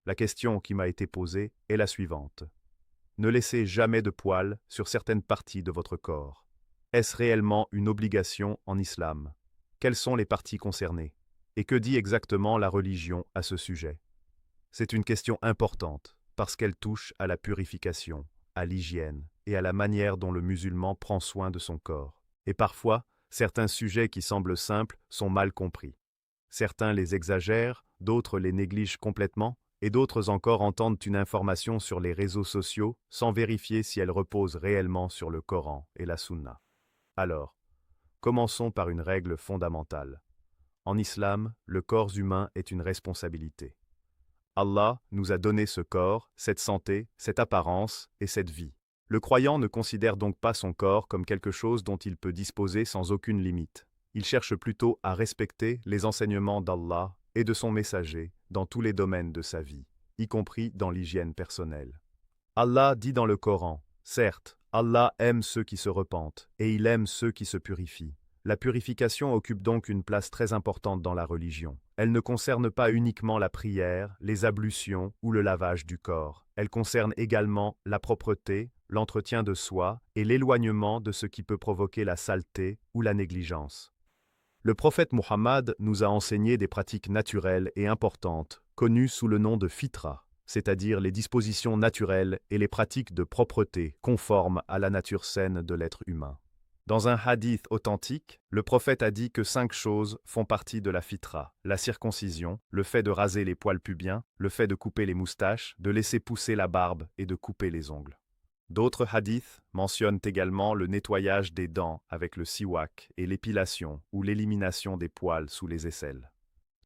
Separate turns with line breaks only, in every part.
La question qui m'a été posée est la suivante. Ne laissez jamais de poils sur certaines parties de votre corps. Est-ce réellement une obligation en islam? Quelles sont les parties concernées? Et que dit exactement la religion à ce sujet? C'est une question importante parce qu'elle touche à la purification, à l'hygiène et à la manière dont le musulman prend soin de son corps. Et parfois, certains sujets qui semblent simples sont mal compris. Certains les exagèrent, d'autres les négligent complètement, et d'autres encore entendent une information sur les réseaux sociaux sans vérifier si elle repose réellement sur le Coran et la Sunna. Alors, commençons par une règle fondamentale. En islam, le corps humain est une responsabilité. Allah nous a donné ce corps, cette santé, cette apparence et cette vie. Le croyant ne considère donc pas son corps comme quelque chose dont il peut disposer sans aucune limite. Il cherche plutôt à respecter les enseignements d'Allah et de son messager dans tous les domaines de sa vie, y compris dans l'hygiène personnelle. Allah dit dans le Coran, certes, Allah aime ceux qui se repentent et il aime ceux qui se purifient. La purification occupe donc une place très importante dans la religion. Elle ne concerne pas uniquement la prière, les ablutions ou le lavage du corps. Elle concerne également la propreté, l'entretien de soi et l'éloignement de ce qui peut provoquer la saleté ou la négligence. Le prophète Muhammad nous a enseigné des pratiques naturelles et importantes, connues sous le nom de fitra, c'est-à-dire les dispositions naturelles et les pratiques de propreté conformes à la nature saine de l'être humain. Dans un hadith authentique, le prophète a dit que 5 choses font partie de la fitra: la circoncision, le fait de raser les poils pubiens, le fait de couper les moustaches, de laisser pousser la barbe et de couper les ongles. D'autres hadiths mentionnent également le nettoyage des dents avec le siwak et l'épilation ou l'élimination des poils sous les aisselles.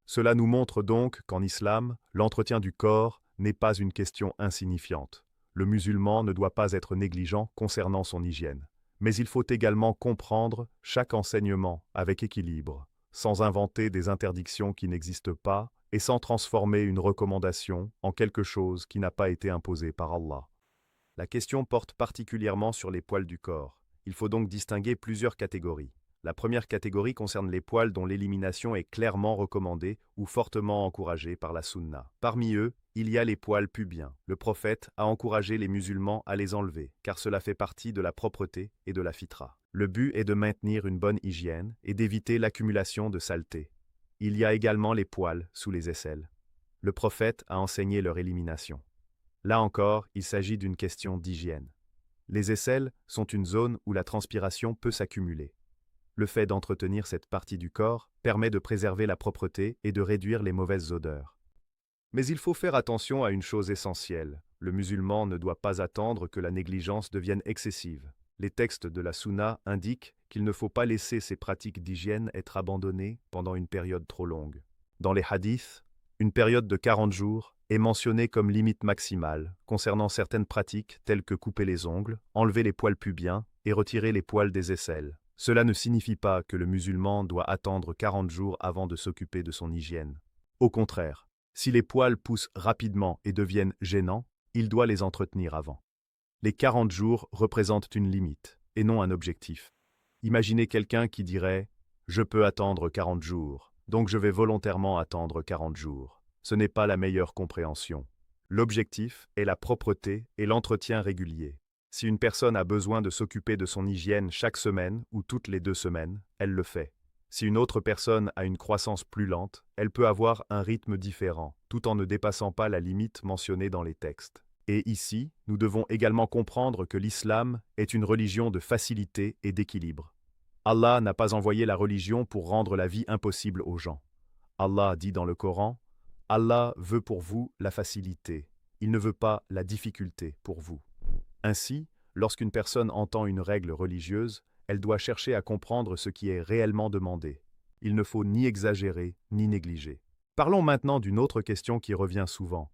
Cela nous montre donc qu'en islam, l'entretien du corps n'est pas une question insignifiante. Le musulman ne doit pas être négligent concernant son hygiène. Mais il faut également comprendre chaque enseignement avec équilibre, sans inventer des interdictions qui n'existent pas et sans transformer une recommandation en quelque chose qui n'a pas été imposé par Allah. La question porte particulièrement sur les poils du corps. Il faut donc distinguer plusieurs catégories. La première catégorie concerne les poils dont l'élimination est clairement recommandée ou fortement encouragée par la sunna. Parmi eux, il y a les poils pubiens. Le prophète a encouragé les musulmans à les enlever, car cela fait partie de la propreté et de la fitra. Le but est de maintenir une bonne hygiène et d'éviter l'accumulation de saleté. Il y a également les poils sous les aisselles. Le prophète a enseigné leur élimination. Là encore, il s'agit d'une question d'hygiène. Les aisselles sont une zone où la transpiration peut s'accumuler. Le fait d'entretenir cette partie du corps permet de préserver la propreté et de réduire les mauvaises odeurs. Mais il faut faire attention à une chose essentielle. Le musulman ne doit pas attendre que la négligence devienne excessive. Les textes de la Sunna indiquent qu'il ne faut pas laisser ces pratiques d'hygiène être abandonnées pendant une période trop longue. Dans les hadiths, une période de 40 jours est mentionnée comme limite maximale concernant certaines pratiques telles que couper les ongles, enlever les poils pubiens et retirer les poils des aisselles. Cela ne signifie pas que le musulman doit attendre 40 jours avant de s'occuper de son hygiène. Au contraire, si les poils poussent rapidement et deviennent gênants, il doit les entretenir avant. Les 40 jours représentent une limite, et non un objectif. Imaginez quelqu'un qui dirait « Je peux attendre 40 jours, donc je vais volontairement attendre 40 jours ». Ce n'est pas la meilleure compréhension. L'objectif est la propreté et l'entretien régulier. Si une personne a besoin de s'occuper de son hygiène chaque semaine ou toutes les 2 semaines, elle le fait. Si une autre personne a une croissance plus lente, elle peut avoir un rythme différent, tout en ne dépassant pas la limite mentionnée dans les textes. Et ici, nous devons également comprendre que l'islam est une religion de facilité et d'équilibre. Allah n'a pas envoyé la religion pour rendre la vie impossible aux gens. Allah dit dans le Coran, « Allah veut pour vous la facilité, il ne veut pas la difficulté pour vous. » Ainsi, lorsqu'une personne entend une règle religieuse, elle doit chercher à comprendre ce qui est réellement demandé. Il ne faut ni exagérer, ni négliger. Parlons maintenant d'une autre question qui revient souvent.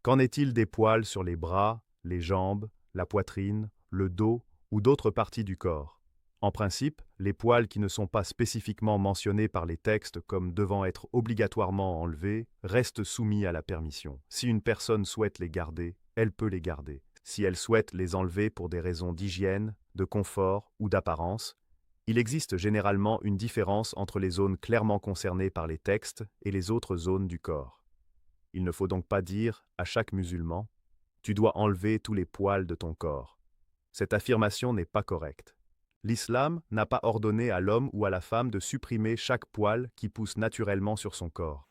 Qu'en est-il des poils sur les bras, les jambes, la poitrine, le dos ou d'autres parties du corps? En principe, les poils qui ne sont pas spécifiquement mentionnés par les textes comme devant être obligatoirement enlevés restent soumis à la permission. Si une personne souhaite les garder, elle peut les garder. Si elle souhaite les enlever pour des raisons d'hygiène, de confort ou d'apparence, il existe généralement une différence entre les zones clairement concernées par les textes et les autres zones du corps. Il ne faut donc pas dire à chaque musulman « Tu dois enlever tous les poils de ton corps ». Cette affirmation n'est pas correcte. L'islam n'a pas ordonné à l'homme ou à la femme de supprimer chaque poil qui pousse naturellement sur son corps.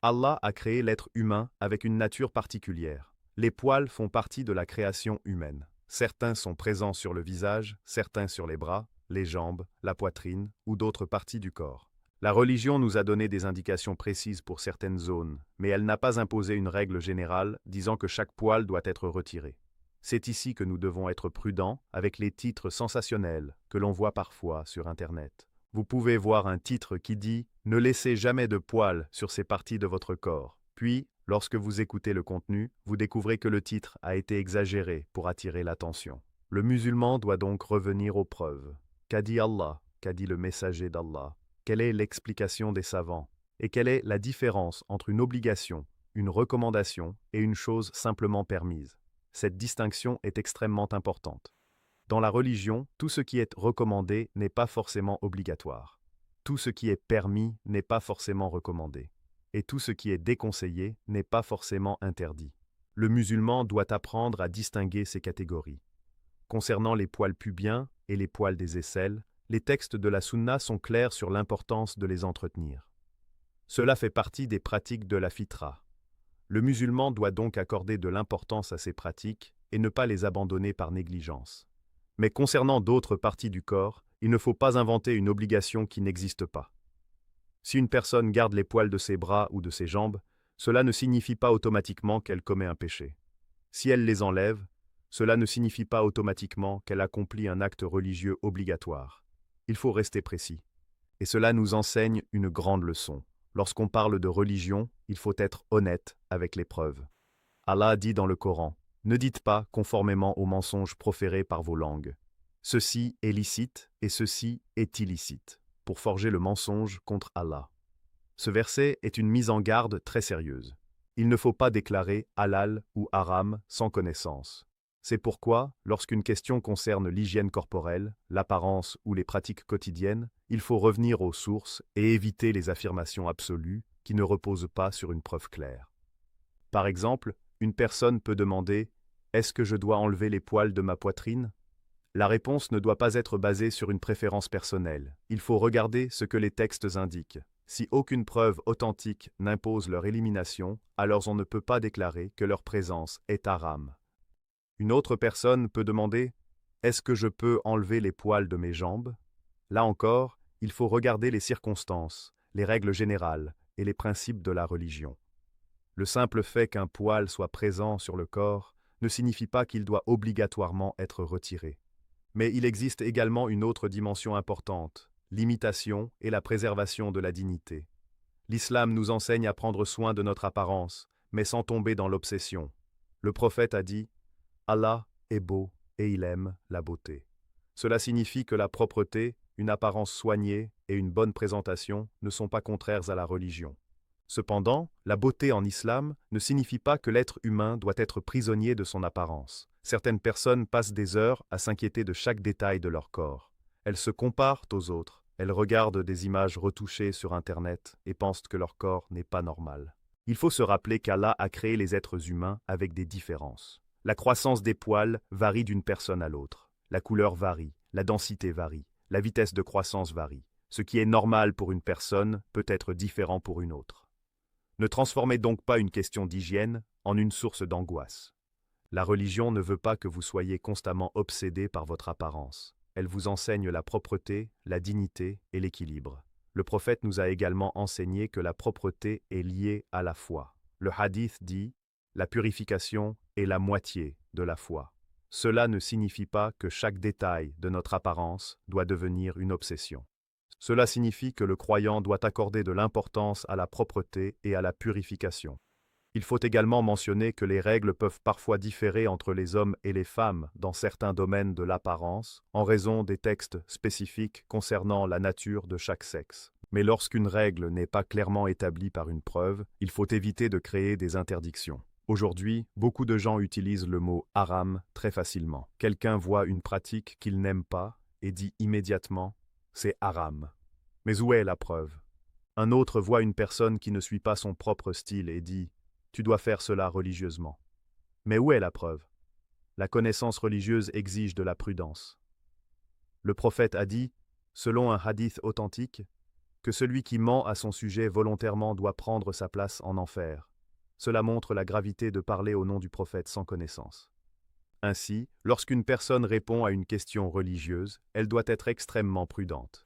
Allah a créé l'être humain avec une nature particulière. Les poils font partie de la création humaine. Certains sont présents sur le visage, certains sur les bras, les jambes, la poitrine ou d'autres parties du corps. La religion nous a donné des indications précises pour certaines zones, mais elle n'a pas imposé une règle générale disant que chaque poil doit être retiré. C'est ici que nous devons être prudents avec les titres sensationnels que l'on voit parfois sur Internet. Vous pouvez voir un titre qui dit « Ne laissez jamais de poils sur ces parties de votre corps ». Puis, lorsque vous écoutez le contenu, vous découvrez que le titre a été exagéré pour attirer l'attention. Le musulman doit donc revenir aux preuves. Qu'a dit Allah? Qu'a dit le messager d'Allah? Quelle est l'explication des savants? Et quelle est la différence entre une obligation, une recommandation et une chose simplement permise? Cette distinction est extrêmement importante. Dans la religion, tout ce qui est recommandé n'est pas forcément obligatoire. Tout ce qui est permis n'est pas forcément recommandé. Et tout ce qui est déconseillé n'est pas forcément interdit. Le musulman doit apprendre à distinguer ces catégories. Concernant les poils pubiens et les poils des aisselles, les textes de la Sunna sont clairs sur l'importance de les entretenir. Cela fait partie des pratiques de la fitra. Le musulman doit donc accorder de l'importance à ces pratiques et ne pas les abandonner par négligence. Mais concernant d'autres parties du corps, il ne faut pas inventer une obligation qui n'existe pas. Si une personne garde les poils de ses bras ou de ses jambes, cela ne signifie pas automatiquement qu'elle commet un péché. Si elle les enlève, cela ne signifie pas automatiquement qu'elle accomplit un acte religieux obligatoire. Il faut rester précis. Et cela nous enseigne une grande leçon. Lorsqu'on parle de religion, il faut être honnête avec les preuves. Allah dit dans le Coran, « Ne dites pas conformément aux mensonges proférés par vos langues. Ceci est licite et ceci est illicite, pour forger le mensonge contre Allah. » Ce verset est une mise en garde très sérieuse. Il ne faut pas déclarer halal ou haram sans connaissance. C'est pourquoi, lorsqu'une question concerne l'hygiène corporelle, l'apparence ou les pratiques quotidiennes, il faut revenir aux sources et éviter les affirmations absolues qui ne reposent pas sur une preuve claire. Par exemple, une personne peut demander « Est-ce que je dois enlever les poils de ma poitrine ?» La réponse ne doit pas être basée sur une préférence personnelle. Il faut regarder ce que les textes indiquent. Si aucune preuve authentique n'impose leur élimination, alors on ne peut pas déclarer que leur présence est haram. Une autre personne peut demander « Est-ce que je peux enlever les poils de mes jambes ?» Là encore, il faut regarder les circonstances, les règles générales et les principes de la religion. Le simple fait qu'un poil soit présent sur le corps ne signifie pas qu'il doit obligatoirement être retiré. Mais il existe également une autre dimension importante, l'imitation et la préservation de la dignité. L'islam nous enseigne à prendre soin de notre apparence, mais sans tomber dans l'obsession. Le prophète a dit « Allah est beau et il aime la beauté ». Cela signifie que la propreté, une apparence soignée et une bonne présentation ne sont pas contraires à la religion. Cependant, la beauté en islam ne signifie pas que l'être humain doit être prisonnier de son apparence. Certaines personnes passent des heures à s'inquiéter de chaque détail de leur corps. Elles se comparent aux autres, elles regardent des images retouchées sur Internet et pensent que leur corps n'est pas normal. Il faut se rappeler qu'Allah a créé les êtres humains avec des différences. La croissance des poils varie d'une personne à l'autre. La couleur varie, la densité varie, la vitesse de croissance varie. Ce qui est normal pour une personne peut être différent pour une autre. Ne transformez donc pas une question d'hygiène en une source d'angoisse. La religion ne veut pas que vous soyez constamment obsédé par votre apparence. Elle vous enseigne la propreté, la dignité et l'équilibre. Le prophète nous a également enseigné que la propreté est liée à la foi. Le hadith dit « La purification est la moitié de la foi ». Cela ne signifie pas que chaque détail de notre apparence doit devenir une obsession. Cela signifie que le croyant doit accorder de l'importance à la propreté et à la purification. Il faut également mentionner que les règles peuvent parfois différer entre les hommes et les femmes dans certains domaines de l'apparence, en raison des textes spécifiques concernant la nature de chaque sexe. Mais lorsqu'une règle n'est pas clairement établie par une preuve, il faut éviter de créer des interdictions. Aujourd'hui, beaucoup de gens utilisent le mot « haram » très facilement. Quelqu'un voit une pratique qu'il n'aime pas et dit immédiatement « c'est haram ». Mais où est la preuve? Un autre voit une personne qui ne suit pas son propre style et dit « tu dois faire cela religieusement. Mais où est la preuve? La connaissance religieuse exige de la prudence. Le prophète a dit, selon un hadith authentique, que celui qui ment à son sujet volontairement doit prendre sa place en enfer. Cela montre la gravité de parler au nom du prophète sans connaissance. Ainsi, lorsqu'une personne répond à une question religieuse, elle doit être extrêmement prudente.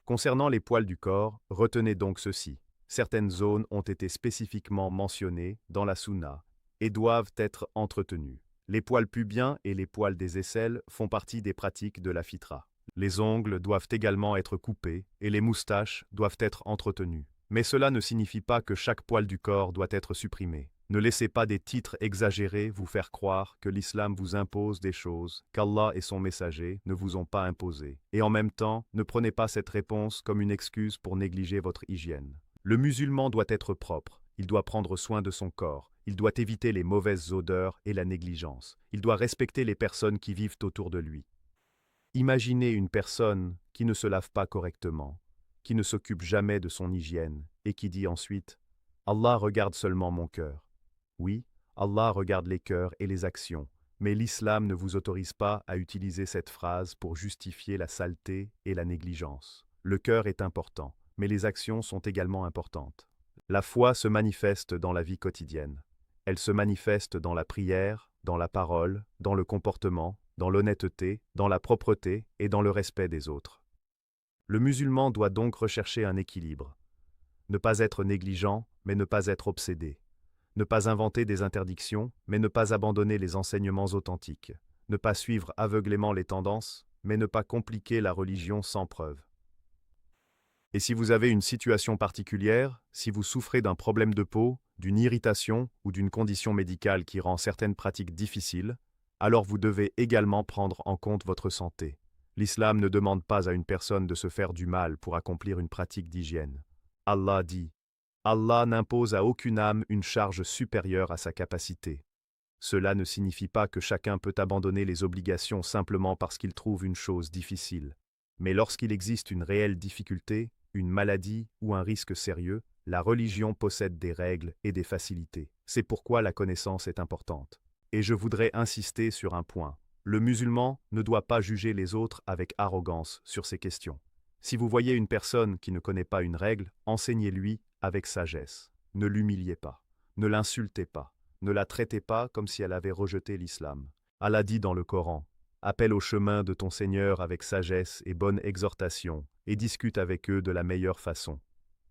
Concernant les poils du corps, retenez donc ceci. Certaines zones ont été spécifiquement mentionnées dans la Sunna et doivent être entretenues. Les poils pubiens et les poils des aisselles font partie des pratiques de la fitra. Les ongles doivent également être coupés et les moustaches doivent être entretenues. Mais cela ne signifie pas que chaque poil du corps doit être supprimé. Ne laissez pas des titres exagérés vous faire croire que l'islam vous impose des choses qu'Allah et son messager ne vous ont pas imposées. Et en même temps, ne prenez pas cette réponse comme une excuse pour négliger votre hygiène. Le musulman doit être propre, il doit prendre soin de son corps, il doit éviter les mauvaises odeurs et la négligence, il doit respecter les personnes qui vivent autour de lui. Imaginez une personne qui ne se lave pas correctement, qui ne s'occupe jamais de son hygiène et qui dit ensuite « Allah regarde seulement mon cœur ». Oui, Allah regarde les cœurs et les actions, mais l'islam ne vous autorise pas à utiliser cette phrase pour justifier la saleté et la négligence. Le cœur est important, mais les actions sont également importantes. La foi se manifeste dans la vie quotidienne. Elle se manifeste dans la prière, dans la parole, dans le comportement, dans l'honnêteté, dans la propreté et dans le respect des autres. Le musulman doit donc rechercher un équilibre. Ne pas être négligent, mais ne pas être obsédé. Ne pas inventer des interdictions, mais ne pas abandonner les enseignements authentiques. Ne pas suivre aveuglément les tendances, mais ne pas compliquer la religion sans preuve. Et si vous avez une situation particulière, si vous souffrez d'un problème de peau, d'une irritation ou d'une condition médicale qui rend certaines pratiques difficiles, alors vous devez également prendre en compte votre santé. L'islam ne demande pas à une personne de se faire du mal pour accomplir une pratique d'hygiène. Allah dit « Allah n'impose à aucune âme une charge supérieure à sa capacité. » Cela ne signifie pas que chacun peut abandonner les obligations simplement parce qu'il trouve une chose difficile. Mais lorsqu'il existe une réelle difficulté, une maladie ou un risque sérieux, la religion possède des règles et des facilités. C'est pourquoi la connaissance est importante. Et je voudrais insister sur un point. Le musulman ne doit pas juger les autres avec arrogance sur ces questions. Si vous voyez une personne qui ne connaît pas une règle, enseignez-lui avec sagesse. Ne l'humiliez pas. Ne l'insultez pas. Ne la traitez pas comme si elle avait rejeté l'islam. Allah dit dans le Coran, « Appelle au chemin de ton Seigneur avec sagesse et bonne exhortation, et discute avec eux de la meilleure façon. »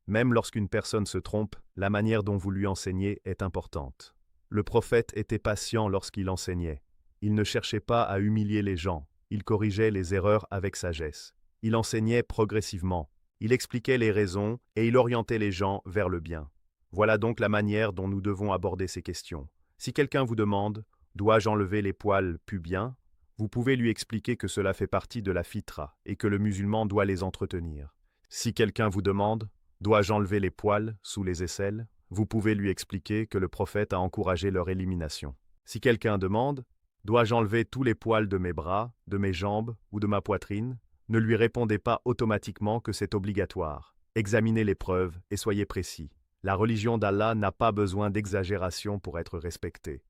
Même lorsqu'une personne se trompe, la manière dont vous lui enseignez est importante. Le prophète était patient lorsqu'il enseignait. Il ne cherchait pas à humilier les gens, il corrigeait les erreurs avec sagesse. Il enseignait progressivement, il expliquait les raisons et il orientait les gens vers le bien. Voilà donc la manière dont nous devons aborder ces questions. Si quelqu'un vous demande « Dois-je enlever les poils pubiens ?» vous pouvez lui expliquer que cela fait partie de la fitra et que le musulman doit les entretenir. Si quelqu'un vous demande « Dois-je enlever les poils sous les aisselles ?» vous pouvez lui expliquer que le prophète a encouragé leur élimination. Si quelqu'un demande « Dois-je enlever tous les poils de mes bras, de mes jambes ou de ma poitrine ?» ne lui répondez pas automatiquement que c'est obligatoire. Examinez les preuves et soyez précis. La religion d'Allah n'a pas besoin d'exagération pour être respectée.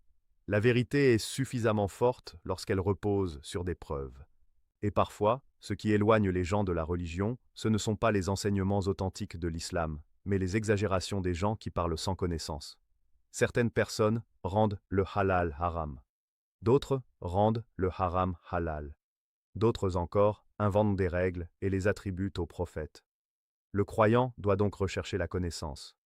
La vérité est suffisamment forte lorsqu'elle repose sur des preuves. Et parfois, ce qui éloigne les gens de la religion, ce ne sont pas les enseignements authentiques de l'islam, mais les exagérations des gens qui parlent sans connaissance. Certaines personnes rendent le halal haram. D'autres rendent le haram halal. D'autres encore inventent des règles et les attribuent au prophète. Le croyant doit donc rechercher la connaissance.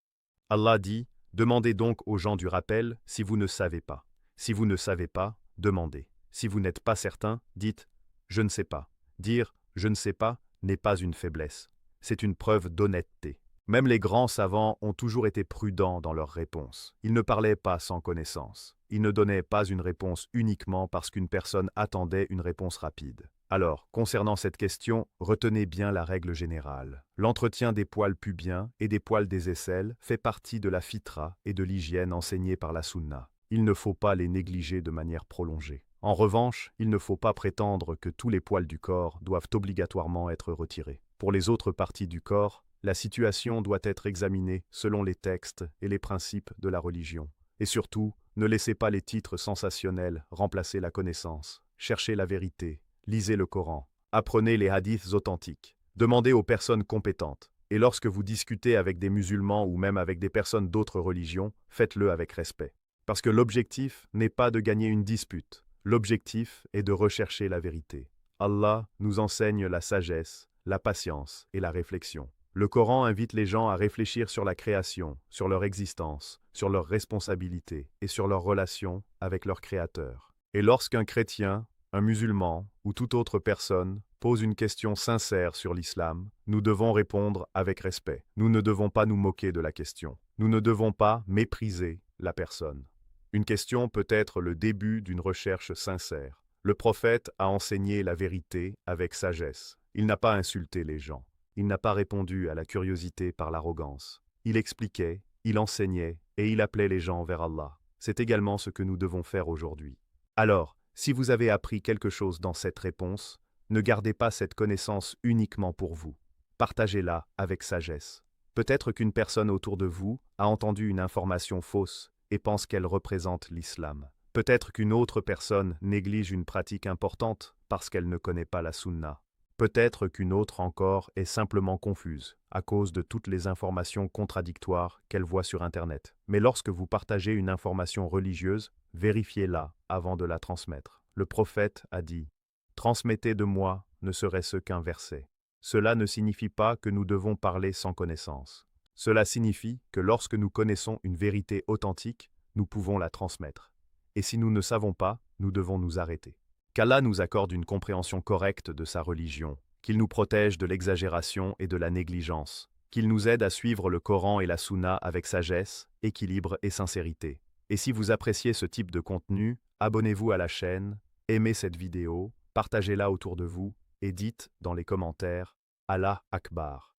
Allah dit, demandez donc aux gens du rappel si vous ne savez pas. Si vous ne savez pas, demandez. Si vous n'êtes pas certain, dites, je ne sais pas. Dire, je ne sais pas, n'est pas une faiblesse. C'est une preuve d'honnêteté. Même les grands savants ont toujours été prudents dans leurs réponses. Ils ne parlaient pas sans connaissance. Ils ne donnaient pas une réponse uniquement parce qu'une personne attendait une réponse rapide. Alors, concernant cette question, retenez bien la règle générale. L'entretien des poils pubiens et des poils des aisselles fait partie de la fitra et de l'hygiène enseignée par la sunna. Il ne faut pas les négliger de manière prolongée. En revanche, il ne faut pas prétendre que tous les poils du corps doivent obligatoirement être retirés. Pour les autres parties du corps, la situation doit être examinée selon les textes et les principes de la religion. Et surtout, ne laissez pas les titres sensationnels remplacer la connaissance. Cherchez la vérité, lisez le Coran, apprenez les hadiths authentiques, demandez aux personnes compétentes. Et lorsque vous discutez avec des musulmans ou même avec des personnes d'autres religions, faites-le avec respect. Parce que l'objectif n'est pas de gagner une dispute, l'objectif est de rechercher la vérité. Allah nous enseigne la sagesse, la patience et la réflexion. Le Coran invite les gens à réfléchir sur la création, sur leur existence, sur leurs responsabilités et sur leurs relations avec leur Créateur. Et lorsqu'un chrétien, un musulman ou toute autre personne pose une question sincère sur l'islam, nous devons répondre avec respect. Nous ne devons pas nous moquer de la question. Nous ne devons pas mépriser la personne. Une question peut être le début d'une recherche sincère. Le prophète a enseigné la vérité avec sagesse. Il n'a pas insulté les gens. Il n'a pas répondu à la curiosité par l'arrogance. Il expliquait, il enseignait et il appelait les gens vers Allah. C'est également ce que nous devons faire aujourd'hui. Alors, si vous avez appris quelque chose dans cette réponse, ne gardez pas cette connaissance uniquement pour vous. Partagez-la avec sagesse. Peut-être qu'une personne autour de vous a entendu une information fausse et pense qu'elle représente l'islam. Peut-être qu'une autre personne néglige une pratique importante parce qu'elle ne connaît pas la sunna. Peut-être qu'une autre encore est simplement confuse à cause de toutes les informations contradictoires qu'elle voit sur Internet. Mais lorsque vous partagez une information religieuse, vérifiez-la avant de la transmettre. Le prophète a dit « Transmettez de moi ne serait-ce qu'un verset ». Cela ne signifie pas que nous devons parler sans connaissance. Cela signifie que lorsque nous connaissons une vérité authentique, nous pouvons la transmettre. Et si nous ne savons pas, nous devons nous arrêter. Qu'Allah nous accorde une compréhension correcte de sa religion, qu'il nous protège de l'exagération et de la négligence, qu'il nous aide à suivre le Coran et la Sunna avec sagesse, équilibre et sincérité. Et si vous appréciez ce type de contenu, abonnez-vous à la chaîne, aimez cette vidéo, partagez-la autour de vous et dites dans les commentaires « Allah Akbar ».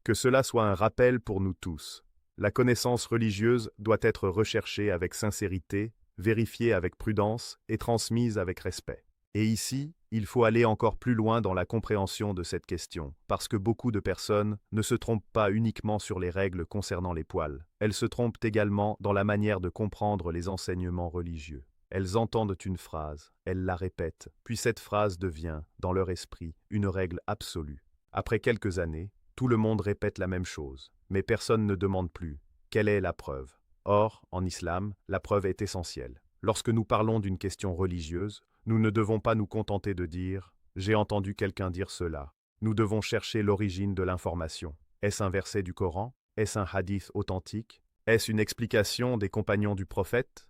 Que cela soit un rappel pour nous tous. La connaissance religieuse doit être recherchée avec sincérité, vérifiée avec prudence et transmise avec respect. Et ici, il faut aller encore plus loin dans la compréhension de cette question, parce que beaucoup de personnes ne se trompent pas uniquement sur les règles concernant les poils. Elles se trompent également dans la manière de comprendre les enseignements religieux. Elles entendent une phrase, elles la répètent, puis cette phrase devient, dans leur esprit, une règle absolue. Après quelques années, tout le monde répète la même chose, mais personne ne demande plus « quelle est la preuve ?» Or, en islam, la preuve est essentielle. Lorsque nous parlons d'une question religieuse, nous ne devons pas nous contenter de dire « j'ai entendu quelqu'un dire cela ». Nous devons chercher l'origine de l'information. Est-ce un verset du Coran? Est-ce un hadith authentique? Est-ce une explication des compagnons du prophète?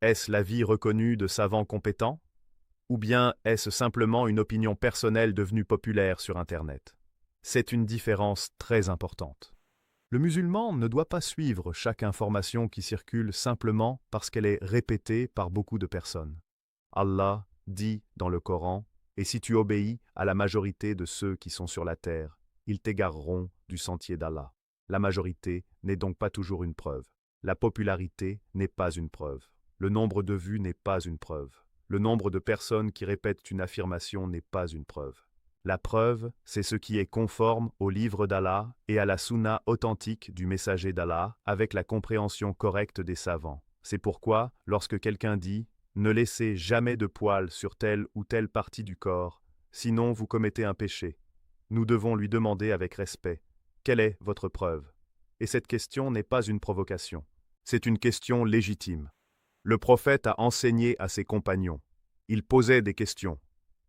Est-ce l'avis reconnu de savants compétents? Ou bien est-ce simplement une opinion personnelle devenue populaire sur Internet? C'est une différence très importante. Le musulman ne doit pas suivre chaque information qui circule simplement parce qu'elle est répétée par beaucoup de personnes. Allah dit dans le Coran « Et si tu obéis à la majorité de ceux qui sont sur la terre, ils t'égareront du sentier d'Allah. » La majorité n'est donc pas toujours une preuve. La popularité n'est pas une preuve. Le nombre de vues n'est pas une preuve. Le nombre de personnes qui répètent une affirmation n'est pas une preuve. La preuve, c'est ce qui est conforme au livre d'Allah et à la sunna authentique du messager d'Allah avec la compréhension correcte des savants. C'est pourquoi, lorsque quelqu'un dit « Ne laissez jamais de poils sur telle ou telle partie du corps, sinon vous commettez un péché », nous devons lui demander avec respect « Quelle est votre preuve ?» Et cette question n'est pas une provocation. C'est une question légitime. Le prophète a enseigné à ses compagnons. Il posait des questions.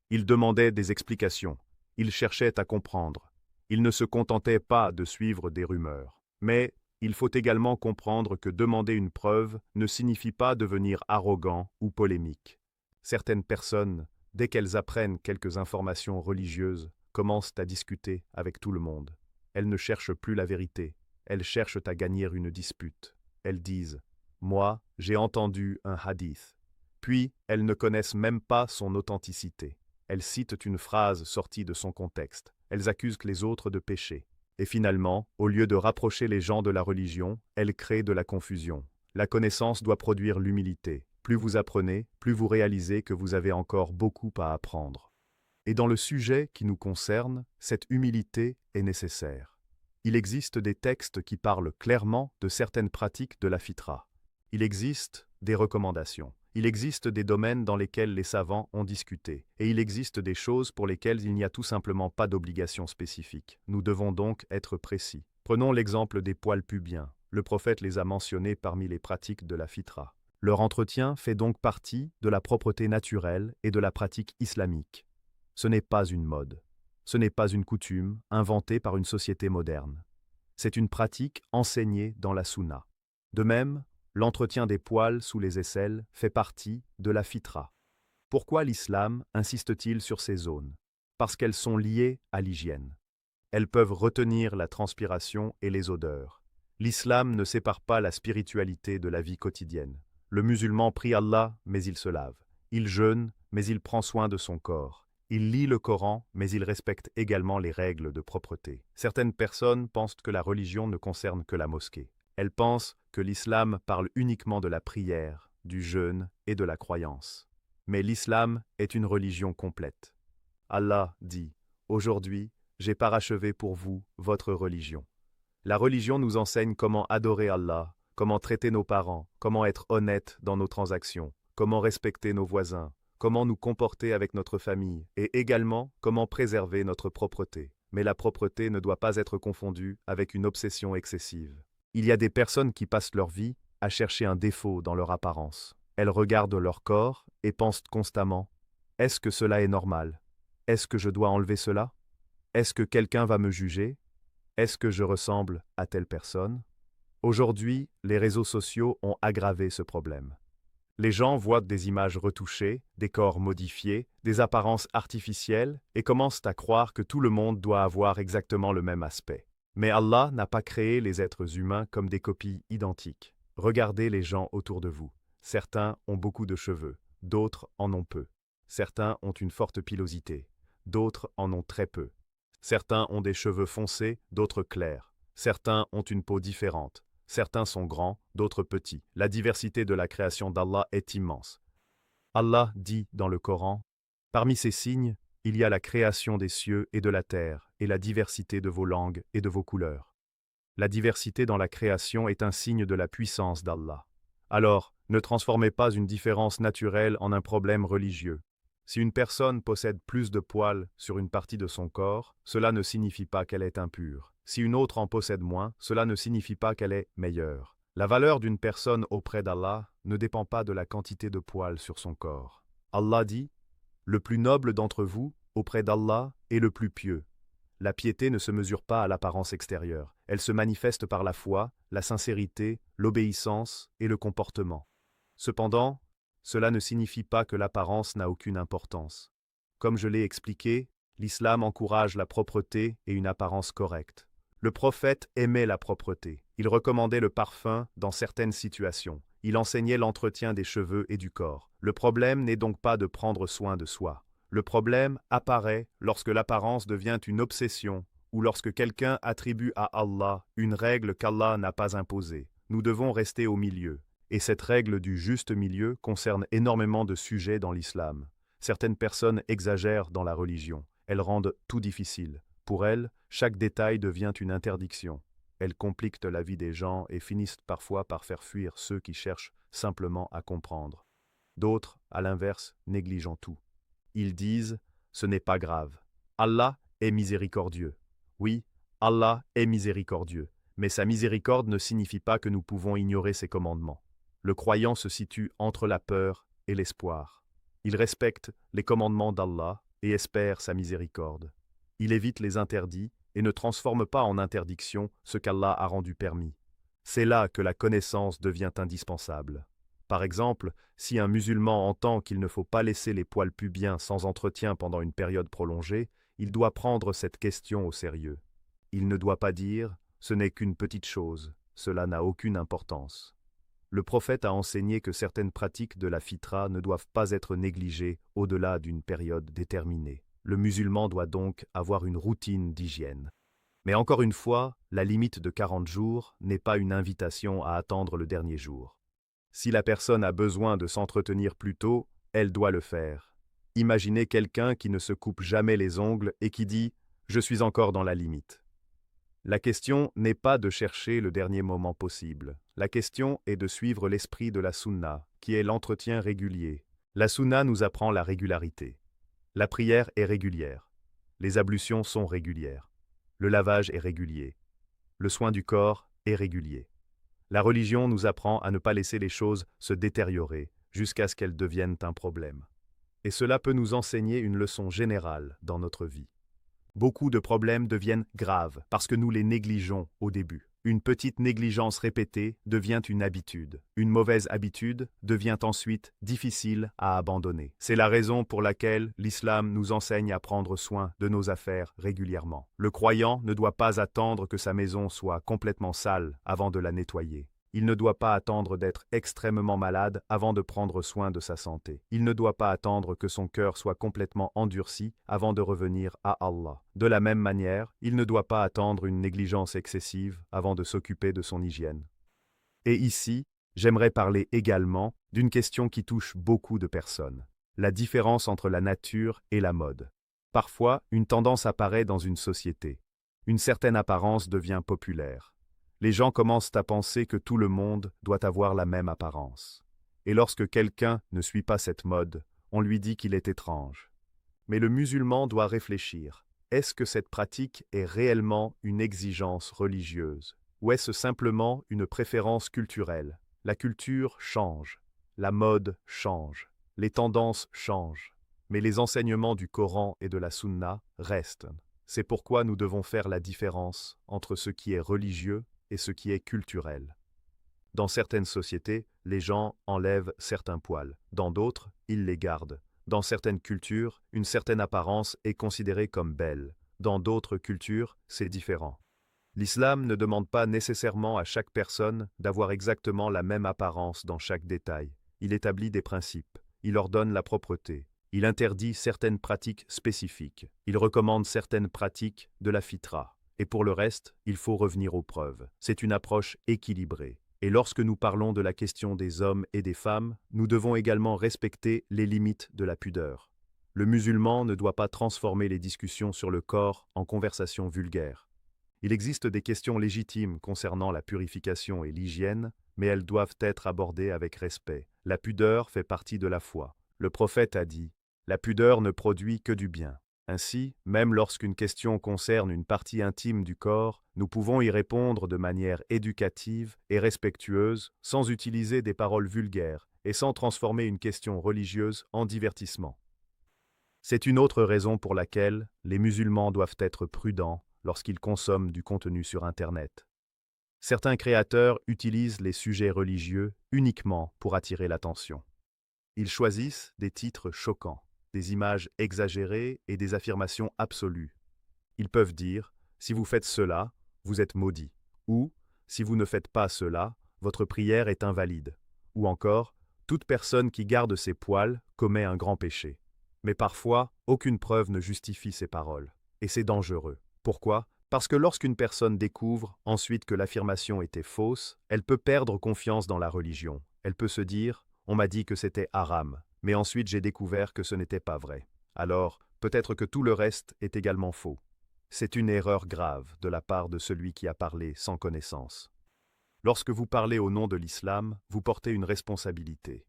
Il demandait des explications. Il cherchait à comprendre. Il ne se contentait pas de suivre des rumeurs. Mais il faut également comprendre que demander une preuve ne signifie pas devenir arrogant ou polémique. Certaines personnes, dès qu'elles apprennent quelques informations religieuses, commencent à discuter avec tout le monde. Elles ne cherchent plus la vérité. Elles cherchent à gagner une dispute. Elles disent « Moi, j'ai entendu un hadith ». Puis, elles ne connaissent même pas son authenticité. Elles citent une phrase sortie de son contexte. Elles accusent les autres de péché. Et finalement, au lieu de rapprocher les gens de la religion, elles créent de la confusion. La connaissance doit produire l'humilité. Plus vous apprenez, plus vous réalisez que vous avez encore beaucoup à apprendre. Et dans le sujet qui nous concerne, cette humilité est nécessaire. Il existe des textes qui parlent clairement de certaines pratiques de la fitra. Il existe des recommandations. Il existe des domaines dans lesquels les savants ont discuté, et il existe des choses pour lesquelles il n'y a tout simplement pas d'obligation spécifique. Nous devons donc être précis. Prenons l'exemple des poils pubiens. Le prophète les a mentionnés parmi les pratiques de la fitra. Leur entretien fait donc partie de la propreté naturelle et de la pratique islamique. Ce n'est pas une mode. Ce n'est pas une coutume inventée par une société moderne. C'est une pratique enseignée dans la Sunna. De même, l'entretien des poils sous les aisselles fait partie de la fitra. Pourquoi l'islam insiste-t-il sur ces zones? Parce qu'elles sont liées à l'hygiène. Elles peuvent retenir la transpiration et les odeurs. L'islam ne sépare pas la spiritualité de la vie quotidienne. Le musulman prie Allah, mais il se lave. Il jeûne, mais il prend soin de son corps. Il lit le Coran, mais il respecte également les règles de propreté. Certaines personnes pensent que la religion ne concerne que la mosquée. Elles pensent que l'islam parle uniquement de la prière, du jeûne et de la croyance. Mais l'islam est une religion complète. Allah dit « Aujourd'hui, j'ai parachevé pour vous votre religion ». La religion nous enseigne comment adorer Allah, comment traiter nos parents, comment être honnête dans nos transactions, comment respecter nos voisins, comment nous comporter avec notre famille, et également comment préserver notre propreté. Mais la propreté ne doit pas être confondue avec une obsession excessive. Il y a des personnes qui passent leur vie à chercher un défaut dans leur apparence. Elles regardent leur corps et pensent constamment « Est-ce que cela est normal? Est-ce que je dois enlever cela? Est-ce que quelqu'un va me juger? Est-ce que je ressemble à telle personne ?» Aujourd'hui, les réseaux sociaux ont aggravé ce problème. Les gens voient des images retouchées, des corps modifiés, des apparences artificielles et commencent à croire que tout le monde doit avoir exactement le même aspect. Mais Allah n'a pas créé les êtres humains comme des copies identiques. Regardez les gens autour de vous. Certains ont beaucoup de cheveux, d'autres en ont peu. Certains ont une forte pilosité, d'autres en ont très peu. Certains ont des cheveux foncés, d'autres clairs. Certains ont une peau différente. Certains sont grands, d'autres petits. La diversité de la création d'Allah est immense. Allah dit dans le Coran, « Parmi ces signes, il y a la création des cieux et de la terre, et la diversité de vos langues et de vos couleurs. » La diversité dans la création est un signe de la puissance d'Allah. Alors, ne transformez pas une différence naturelle en un problème religieux. Si une personne possède plus de poils sur une partie de son corps, cela ne signifie pas qu'elle est impure. Si une autre en possède moins, cela ne signifie pas qu'elle est meilleure. La valeur d'une personne auprès d'Allah ne dépend pas de la quantité de poils sur son corps. Allah dit « Le plus noble d'entre vous, auprès d'Allah, est le plus pieux. » La piété ne se mesure pas à l'apparence extérieure. Elle se manifeste par la foi, la sincérité, l'obéissance et le comportement. Cependant, cela ne signifie pas que l'apparence n'a aucune importance. Comme je l'ai expliqué, l'islam encourage la propreté et une apparence correcte. Le prophète aimait la propreté. Il recommandait le parfum dans certaines situations. Il enseignait l'entretien des cheveux et du corps. Le problème n'est donc pas de prendre soin de soi. Le problème apparaît lorsque l'apparence devient une obsession ou lorsque quelqu'un attribue à Allah une règle qu'Allah n'a pas imposée. Nous devons rester au milieu. Et cette règle du juste milieu concerne énormément de sujets dans l'islam. Certaines personnes exagèrent dans la religion. Elles rendent tout difficile. Pour elles, chaque détail devient une interdiction. Elles compliquent la vie des gens et finissent parfois par faire fuir ceux qui cherchent simplement à comprendre. D'autres, à l'inverse, négligeant tout. Ils disent « ce n'est pas grave. Allah est miséricordieux. » Oui, Allah est miséricordieux, mais sa miséricorde ne signifie pas que nous pouvons ignorer ses commandements. Le croyant se situe entre la peur et l'espoir. Il respecte les commandements d'Allah et espère sa miséricorde. Il évite les interdits et ne transforme pas en interdiction ce qu'Allah a rendu permis. C'est là que la connaissance devient indispensable. Par exemple, si un musulman entend qu'il ne faut pas laisser les poils pubiens sans entretien pendant une période prolongée, il doit prendre cette question au sérieux. Il ne doit pas dire « ce n'est qu'une petite chose, cela n'a aucune importance ». Le prophète a enseigné que certaines pratiques de la fitra ne doivent pas être négligées au-delà d'une période déterminée. Le musulman doit donc avoir une routine d'hygiène. Mais encore une fois, la limite de 40 jours n'est pas une invitation à attendre le dernier jour. Si la personne a besoin de s'entretenir plus tôt, elle doit le faire. Imaginez quelqu'un qui ne se coupe jamais les ongles et qui dit « je suis encore dans la limite ». La question n'est pas de chercher le dernier moment possible. La question est de suivre l'esprit de la sunna, qui est l'entretien régulier. La sunna nous apprend la régularité. La prière est régulière. Les ablutions sont régulières. Le lavage est régulier. Le soin du corps est régulier. La religion nous apprend à ne pas laisser les choses se détériorer jusqu'à ce qu'elles deviennent un problème. Et cela peut nous enseigner une leçon générale dans notre vie. Beaucoup de problèmes deviennent graves parce que nous les négligeons au début. Une petite négligence répétée devient une habitude. Une mauvaise habitude devient ensuite difficile à abandonner. C'est la raison pour laquelle l'islam nous enseigne à prendre soin de nos affaires régulièrement. Le croyant ne doit pas attendre que sa maison soit complètement sale avant de la nettoyer. Il ne doit pas attendre d'être extrêmement malade avant de prendre soin de sa santé. Il ne doit pas attendre que son cœur soit complètement endurci avant de revenir à Allah. De la même manière, il ne doit pas attendre une négligence excessive avant de s'occuper de son hygiène. Et ici, j'aimerais parler également d'une question qui touche beaucoup de personnes. La différence entre la nature et la mode. Parfois, une tendance apparaît dans une société. Une certaine apparence devient populaire. Les gens commencent à penser que tout le monde doit avoir la même apparence. Et lorsque quelqu'un ne suit pas cette mode, on lui dit qu'il est étrange. Mais le musulman doit réfléchir. Est-ce que cette pratique est réellement une exigence religieuse? Ou est-ce simplement une préférence culturelle? La culture change, la mode change, les tendances changent, mais les enseignements du Coran et de la Sunna restent. C'est pourquoi nous devons faire la différence entre ce qui est religieux et ce qui est culturel. Dans certaines sociétés, les gens enlèvent certains poils. Dans d'autres, ils les gardent. Dans certaines cultures, une certaine apparence est considérée comme belle. Dans d'autres cultures, c'est différent. L'islam ne demande pas nécessairement à chaque personne d'avoir exactement la même apparence dans chaque détail. Il établit des principes. Il ordonne la propreté. Il interdit certaines pratiques spécifiques. Il recommande certaines pratiques de la fitra. Et pour le reste, il faut revenir aux preuves. C'est une approche équilibrée. Et lorsque nous parlons de la question des hommes et des femmes, nous devons également respecter les limites de la pudeur. Le musulman ne doit pas transformer les discussions sur le corps en conversations vulgaires. Il existe des questions légitimes concernant la purification et l'hygiène, mais elles doivent être abordées avec respect. La pudeur fait partie de la foi. Le prophète a dit « La pudeur ne produit que du bien ». Ainsi, même lorsqu'une question concerne une partie intime du corps, nous pouvons y répondre de manière éducative et respectueuse, sans utiliser des paroles vulgaires et sans transformer une question religieuse en divertissement. C'est une autre raison pour laquelle les musulmans doivent être prudents lorsqu'ils consomment du contenu sur Internet. Certains créateurs utilisent les sujets religieux uniquement pour attirer l'attention. Ils choisissent des titres choquants, des images exagérées et des affirmations absolues. Ils peuvent dire « si vous faites cela, vous êtes maudit » ou « si vous ne faites pas cela, votre prière est invalide » ou encore « toute personne qui garde ses poils commet un grand péché ». Mais parfois, aucune preuve ne justifie ces paroles. Et c'est dangereux. Pourquoi? Parce que lorsqu'une personne découvre ensuite que l'affirmation était fausse, elle peut perdre confiance dans la religion. Elle peut se dire « on m'a dit que c'était haram ». Mais ensuite j'ai découvert que ce n'était pas vrai. Alors, peut-être que tout le reste est également faux. C'est une erreur grave de la part de celui qui a parlé sans connaissance. Lorsque vous parlez au nom de l'islam, vous portez une responsabilité.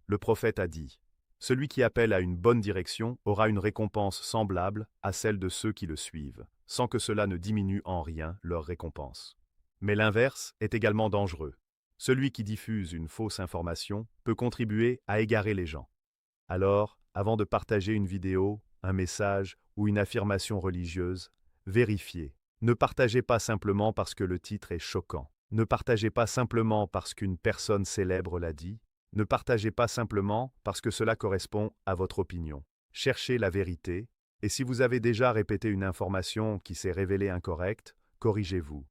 Le prophète a dit « Celui qui appelle à une bonne direction aura une récompense semblable à celle de ceux qui le suivent, sans que cela ne diminue en rien leur récompense. » Mais l'inverse est également dangereux. Celui qui diffuse une fausse information peut contribuer à égarer les gens. Alors, avant de partager une vidéo, un message ou une affirmation religieuse, vérifiez. Ne partagez pas simplement parce que le titre est choquant. Ne partagez pas simplement parce qu'une personne célèbre l'a dit. Ne partagez pas simplement parce que cela correspond à votre opinion. Cherchez la vérité, et si vous avez déjà répété une information qui s'est révélée incorrecte, corrigez-vous.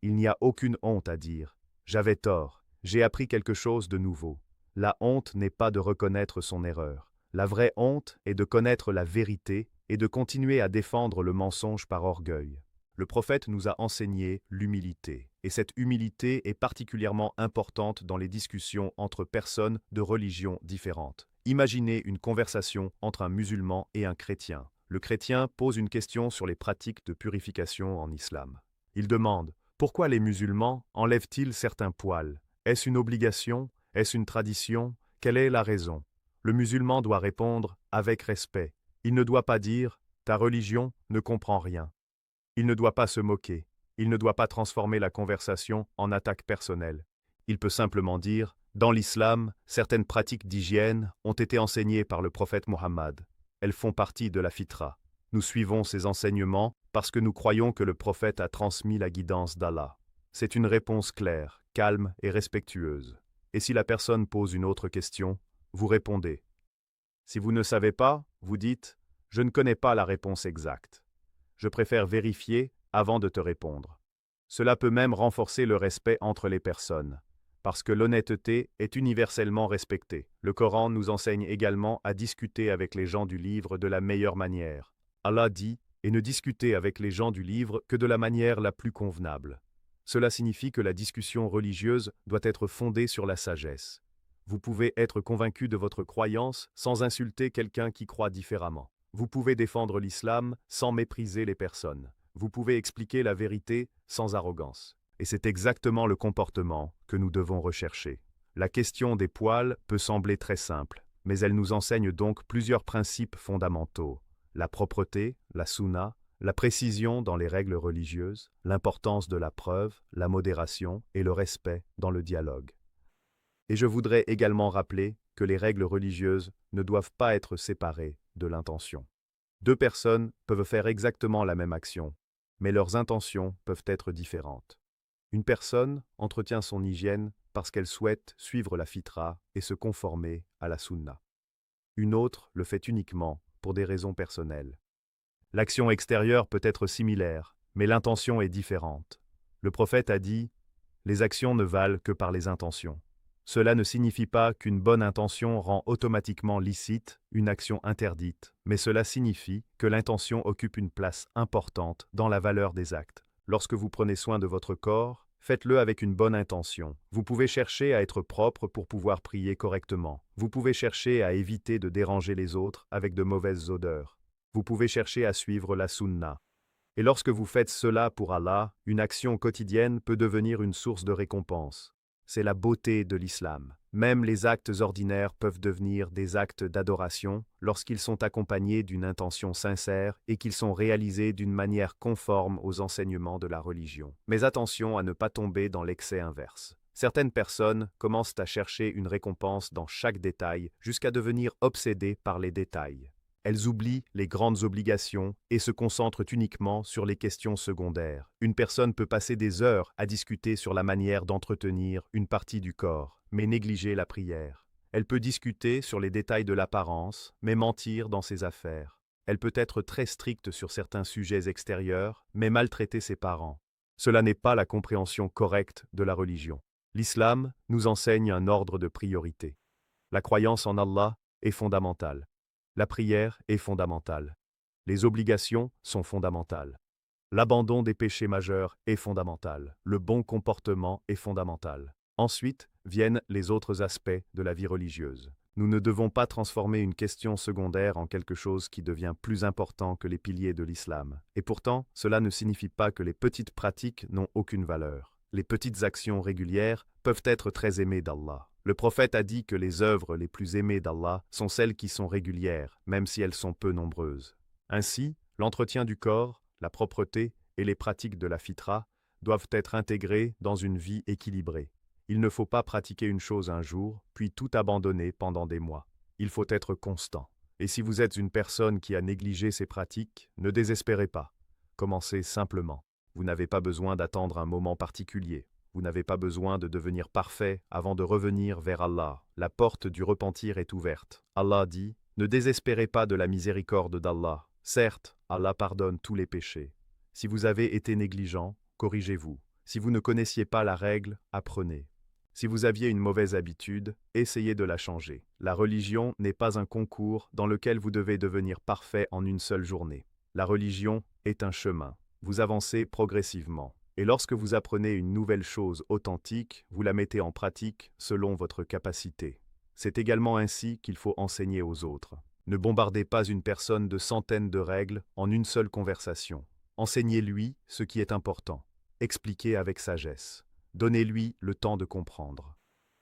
Il n'y a aucune honte à dire « j'avais tort, j'ai appris quelque chose de nouveau ». La honte n'est pas de reconnaître son erreur. La vraie honte est de connaître la vérité et de continuer à défendre le mensonge par orgueil. Le prophète nous a enseigné l'humilité, et cette humilité est particulièrement importante dans les discussions entre personnes de religions différentes. Imaginez une conversation entre un musulman et un chrétien. Le chrétien pose une question sur les pratiques de purification en islam. Il demande « Pourquoi les musulmans enlèvent-ils certains poils? Est-ce une obligation? Est-ce une tradition? Quelle est la raison ?» Le musulman doit répondre avec respect. Il ne doit pas dire « Ta religion ne comprend rien ». Il ne doit pas se moquer. Il ne doit pas transformer la conversation en attaque personnelle. Il peut simplement dire « Dans l'islam, certaines pratiques d'hygiène ont été enseignées par le prophète Mohammed. Elles font partie de la fitra. Nous suivons ces enseignements parce que nous croyons que le prophète a transmis la guidance d'Allah. » C'est une réponse claire, calme et respectueuse. Et si la personne pose une autre question, vous répondez. Si vous ne savez pas, vous dites « Je ne connais pas la réponse exacte. Je préfère vérifier avant de te répondre. » Cela peut même renforcer le respect entre les personnes, parce que l'honnêteté est universellement respectée. Le Coran nous enseigne également à discuter avec les gens du livre de la meilleure manière. Allah dit « Et ne discutez avec les gens du livre que de la manière la plus convenable. » Cela signifie que la discussion religieuse doit être fondée sur la sagesse. Vous pouvez être convaincu de votre croyance sans insulter quelqu'un qui croit différemment. Vous pouvez défendre l'islam sans mépriser les personnes. Vous pouvez expliquer la vérité sans arrogance. Et c'est exactement le comportement que nous devons rechercher. La question des poils peut sembler très simple, mais elle nous enseigne donc plusieurs principes fondamentaux. La propreté, la sunna, la précision dans les règles religieuses, l'importance de la preuve, la modération et le respect dans le dialogue. Et je voudrais également rappeler que les règles religieuses ne doivent pas être séparées de l'intention. Deux personnes peuvent faire exactement la même action, mais leurs intentions peuvent être différentes. Une personne entretient son hygiène parce qu'elle souhaite suivre la fitra et se conformer à la sunna. Une autre le fait uniquement pour des raisons personnelles. L'action extérieure peut être similaire, mais l'intention est différente. Le prophète a dit « Les actions ne valent que par les intentions ». Cela ne signifie pas qu'une bonne intention rend automatiquement licite une action interdite, mais cela signifie que l'intention occupe une place importante dans la valeur des actes. Lorsque vous prenez soin de votre corps, faites-le avec une bonne intention. Vous pouvez chercher à être propre pour pouvoir prier correctement. Vous pouvez chercher à éviter de déranger les autres avec de mauvaises odeurs. Vous pouvez chercher à suivre la sunna. Et lorsque vous faites cela pour Allah, une action quotidienne peut devenir une source de récompense. C'est la beauté de l'islam. Même les actes ordinaires peuvent devenir des actes d'adoration lorsqu'ils sont accompagnés d'une intention sincère et qu'ils sont réalisés d'une manière conforme aux enseignements de la religion. Mais attention à ne pas tomber dans l'excès inverse. Certaines personnes commencent à chercher une récompense dans chaque détail jusqu'à devenir obsédées par les détails. Elles oublient les grandes obligations et se concentrent uniquement sur les questions secondaires. Une personne peut passer des heures à discuter sur la manière d'entretenir une partie du corps, mais négliger la prière. Elle peut discuter sur les détails de l'apparence, mais mentir dans ses affaires. Elle peut être très stricte sur certains sujets extérieurs, mais maltraiter ses parents. Cela n'est pas la compréhension correcte de la religion. L'islam nous enseigne un ordre de priorité. La croyance en Allah est fondamentale. La prière est fondamentale. Les obligations sont fondamentales. L'abandon des péchés majeurs est fondamental. Le bon comportement est fondamental. Ensuite viennent les autres aspects de la vie religieuse. Nous ne devons pas transformer une question secondaire en quelque chose qui devient plus important que les piliers de l'islam. Et pourtant, cela ne signifie pas que les petites pratiques n'ont aucune valeur. Les petites actions régulières peuvent être très aimées d'Allah. Le prophète a dit que les œuvres les plus aimées d'Allah sont celles qui sont régulières, même si elles sont peu nombreuses. Ainsi, l'entretien du corps, la propreté et les pratiques de la fitra doivent être intégrés dans une vie équilibrée. Il ne faut pas pratiquer une chose un jour, puis tout abandonner pendant des mois. Il faut être constant. Et si vous êtes une personne qui a négligé ces pratiques, ne désespérez pas. Commencez simplement. Vous n'avez pas besoin d'attendre un moment particulier. Vous n'avez pas besoin de devenir parfait avant de revenir vers Allah. La porte du repentir est ouverte. Allah dit « Ne désespérez pas de la miséricorde d'Allah. Certes, Allah pardonne tous les péchés. Si vous avez été négligent, corrigez-vous. Si vous ne connaissiez pas la règle, apprenez. Si vous aviez une mauvaise habitude, essayez de la changer. La religion n'est pas un concours dans lequel vous devez devenir parfait en une seule journée. La religion est un chemin. Vous avancez progressivement. Et lorsque vous apprenez une nouvelle chose authentique, vous la mettez en pratique selon votre capacité. C'est également ainsi qu'il faut enseigner aux autres. Ne bombardez pas une personne de centaines de règles en une seule conversation. Enseignez-lui ce qui est important. expliquez avec sagesse. Donnez-lui le temps de comprendre.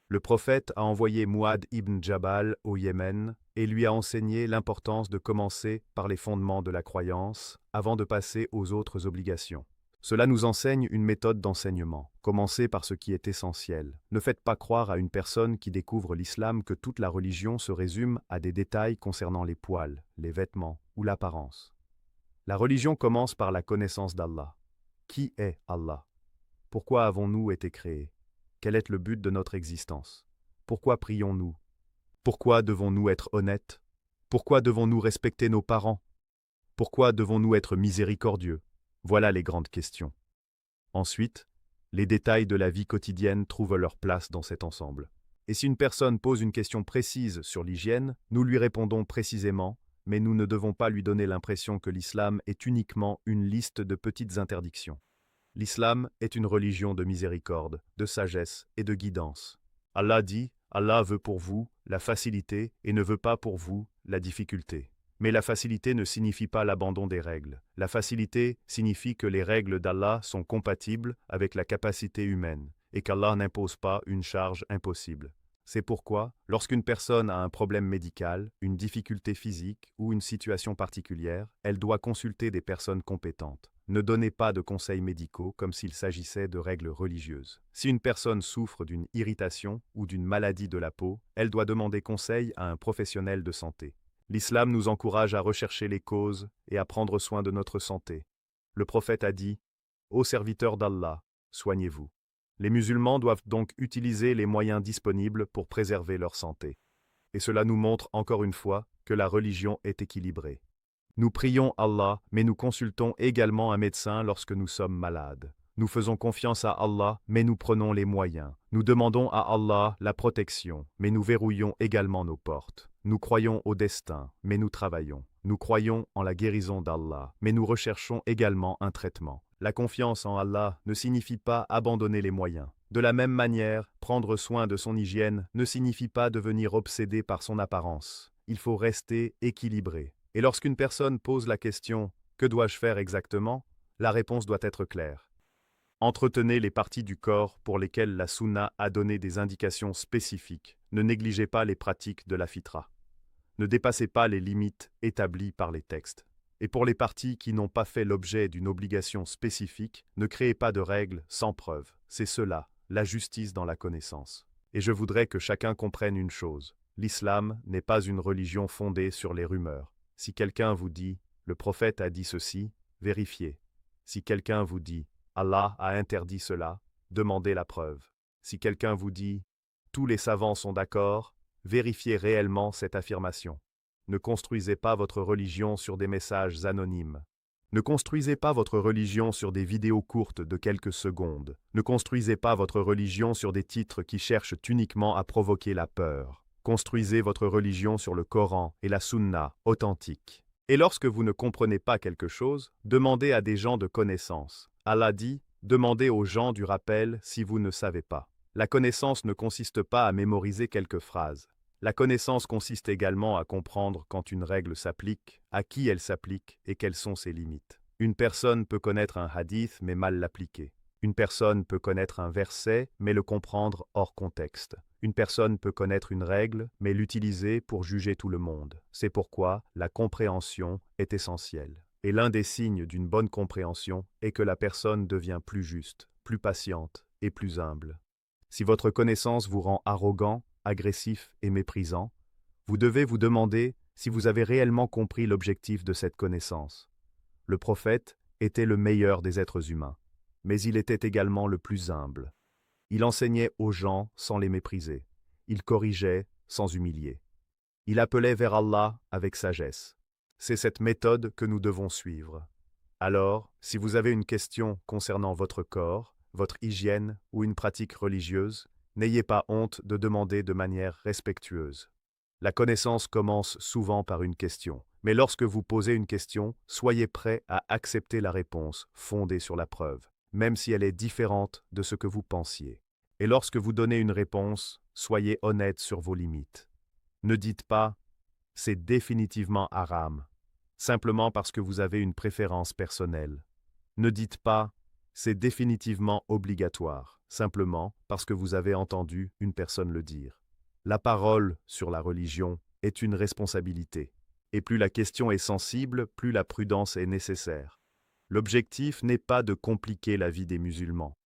Le prophète a envoyé Mu'adh ibn Jabal au Yémen et lui a enseigné l'importance de commencer par les fondements de la croyance avant de passer aux autres obligations. Cela nous enseigne une méthode d'enseignement. Commencez par ce qui est essentiel. Ne faites pas croire à une personne qui découvre l'islam que toute la religion se résume à des détails concernant les poils, les vêtements ou l'apparence. La religion commence par la connaissance d'Allah. Qui est Allah? Pourquoi avons-nous été créés? Quel est le but de notre existence? Pourquoi prions-nous? Pourquoi devons-nous être honnêtes? Pourquoi devons-nous respecter nos parents? Pourquoi devons-nous être miséricordieux? Voilà les grandes questions. Ensuite, les détails de la vie quotidienne trouvent leur place dans cet ensemble. Et si une personne pose une question précise sur l'hygiène, nous lui répondons précisément, mais nous ne devons pas lui donner l'impression que l'islam est uniquement une liste de petites interdictions. L'islam est une religion de miséricorde, de sagesse et de guidance. Allah dit, Allah veut pour vous la facilité et ne veut pas pour vous la difficulté. Mais la facilité ne signifie pas l'abandon des règles. La facilité signifie que les règles d'Allah sont compatibles avec la capacité humaine et qu'Allah n'impose pas une charge impossible. C'est pourquoi, lorsqu'une personne a un problème médical, une difficulté physique ou une situation particulière, elle doit consulter des personnes compétentes. Ne donnez pas de conseils médicaux comme s'il s'agissait de règles religieuses. Si une personne souffre d'une irritation ou d'une maladie de la peau, elle doit demander conseil à un professionnel de santé. L'islam nous encourage à rechercher les causes et à prendre soin de notre santé. Le prophète a dit « Ô serviteurs d'Allah, soignez-vous ». Les musulmans doivent donc utiliser les moyens disponibles pour préserver leur santé. Et cela nous montre encore une fois que la religion est équilibrée. Nous prions Allah, mais nous consultons également un médecin lorsque nous sommes malades. Nous faisons confiance à Allah, mais nous prenons les moyens. Nous demandons à Allah la protection, mais nous verrouillons également nos portes. Nous croyons au destin, mais nous travaillons. Nous croyons en la guérison d'Allah, mais nous recherchons également un traitement. La confiance en Allah ne signifie pas abandonner les moyens. De la même manière, prendre soin de son hygiène ne signifie pas devenir obsédé par son apparence. Il faut rester équilibré. Et lorsqu'une personne pose la question « Que dois-je faire exactement ?», la réponse doit être claire. Entretenez les parties du corps pour lesquelles la Sunna a donné des indications spécifiques. Ne négligez pas les pratiques de la fitra. Ne dépassez pas les limites établies par les textes. Et pour les parties qui n'ont pas fait l'objet d'une obligation spécifique, ne créez pas de règles sans preuve. C'est cela, la justice dans la connaissance. Et je voudrais que chacun comprenne une chose. L'islam n'est pas une religion fondée sur les rumeurs. Si quelqu'un vous dit « le prophète a dit ceci », vérifiez. Si quelqu'un vous dit « Allah a interdit cela », demandez la preuve. Si quelqu'un vous dit « tous les savants sont d'accord », vérifiez réellement cette affirmation. Ne construisez pas votre religion sur des messages anonymes. Ne construisez pas votre religion sur des vidéos courtes de quelques secondes. Ne construisez pas votre religion sur des titres qui cherchent uniquement à provoquer la peur. Construisez votre religion sur le Coran et la Sunna authentique. Et lorsque vous ne comprenez pas quelque chose, demandez à des gens de connaissance. Allah dit, demandez aux gens du rappel si vous ne savez pas. La connaissance ne consiste pas à mémoriser quelques phrases. La connaissance consiste également à comprendre quand une règle s'applique, à qui elle s'applique et quelles sont ses limites. Une personne peut connaître un hadith mais mal l'appliquer. Une personne peut connaître un verset mais le comprendre hors contexte. Une personne peut connaître une règle mais l'utiliser pour juger tout le monde. C'est pourquoi la compréhension est essentielle. Et l'un des signes d'une bonne compréhension est que la personne devient plus juste, plus patiente et plus humble. Si votre connaissance vous rend arrogant, agressif et méprisant, vous devez vous demander si vous avez réellement compris l'objectif de cette connaissance. Le prophète était le meilleur des êtres humains, mais il était également le plus humble. Il enseignait aux gens sans les mépriser. Il corrigeait sans humilier. Il appelait vers Allah avec sagesse. C'est cette méthode que nous devons suivre. Alors, si vous avez une question concernant votre corps, votre hygiène ou une pratique religieuse, n'ayez pas honte de demander de manière respectueuse. La connaissance commence souvent par une question, mais lorsque vous posez une question, soyez prêt à accepter la réponse fondée sur la preuve, même si elle est différente de ce que vous pensiez. Et lorsque vous donnez une réponse, soyez honnête sur vos limites. Ne dites pas « c'est définitivement haram », simplement parce que vous avez une préférence personnelle. Ne dites pas « C'est définitivement obligatoire, simplement parce que vous avez entendu une personne le dire. La parole sur la religion est une responsabilité. Et plus la question est sensible, plus la prudence est nécessaire. L'objectif n'est pas de compliquer la vie des musulmans.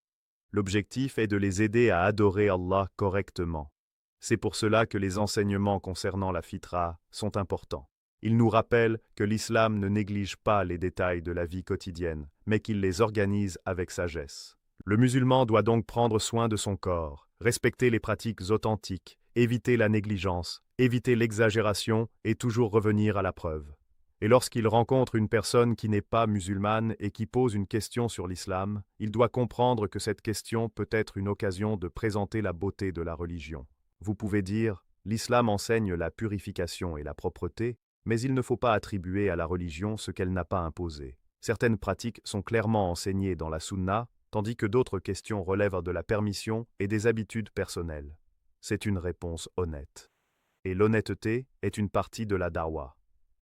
L'objectif est de les aider à adorer Allah correctement. C'est pour cela que les enseignements concernant la fitra sont importants. Ils nous rappellent que l'islam ne néglige pas les détails de la vie quotidienne, mais qu'il les organise avec sagesse. Le musulman doit donc prendre soin de son corps, respecter les pratiques authentiques, éviter la négligence, éviter l'exagération et toujours revenir à la preuve. Et lorsqu'il rencontre une personne qui n'est pas musulmane et qui pose une question sur l'islam, il doit comprendre que cette question peut être une occasion de présenter la beauté de la religion. Vous pouvez dire, l'islam enseigne la purification et la propreté, mais il ne faut pas attribuer à la religion ce qu'elle n'a pas imposé. Certaines pratiques sont clairement enseignées dans la sunna, tandis que d'autres questions relèvent de la permission et des habitudes personnelles. C'est une réponse honnête. Et l'honnêteté est une partie de la dawa.